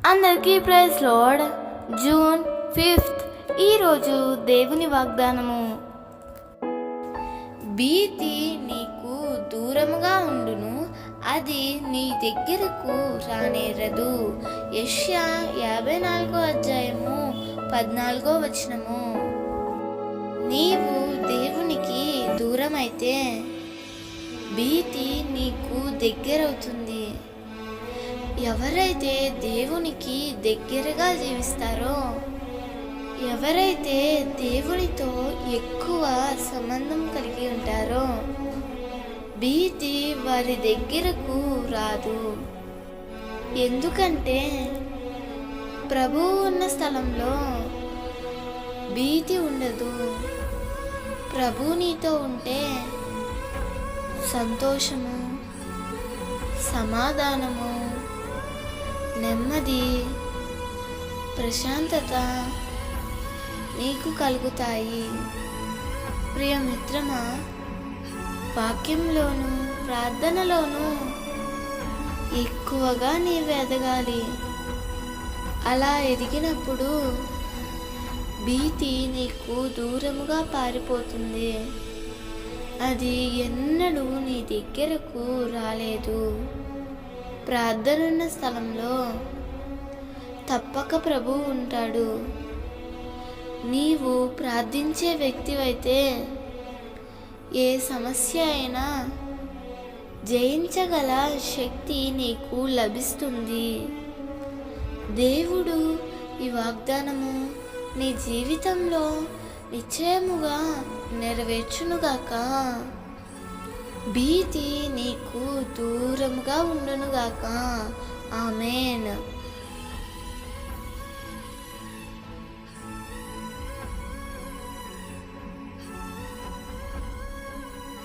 అందరికీ praise lord. June 5th ఈరోజు దేవుని వాగ్దానము. భీతి నీకు దూరముగా ఉండును, అది నీ దగ్గరకు రానేరదు. యెషయా 54:14. నీవు దేవునికి దూరమైతే భీతి నీకు దగ్గరవుతుంది. ఎవరైతే దేవునికి దగ్గరగా జీవిస్తారో, ఎవరైతే దేవునితో ఎక్కువ సంబంధం కలిగి ఉంటారో, భీతి వారి దగ్గరకు రాదు. ఎందుకంటే ప్రభువు ఉన్న స్థలంలో భీతి ఉండదు. ప్రభు నీతో ఉంటే సంతోషము, సమాధానము, నెమ్మది, ప్రశాంతత నీకు కలుగుతాయి. ప్రియమిత్రమా, వాక్యంలోను ప్రార్థనలోను ఎక్కువగా నీవు ఎదగాలి. అలా ఎదిగినప్పుడు భీతి నీకు దూరముగా పారిపోతుంది. అది ఎన్నడూ నీ దగ్గరకు రాలేదు. ప్రార్థనున్న స్థలంలో తప్పక ప్రభువు ఉంటాడు. నీవు ప్రార్థించే వ్యక్తివైతే ఏ సమస్య అయినా జయించగల శక్తి నీకు లభిస్తుంది. దేవుడు ఈ వాగ్దానము నీ జీవితంలో నిశ్చయముగా నెరవేర్చునుగాక. భీతి నీకు దూరముగా ఉండునుగాక. ఆమేన్.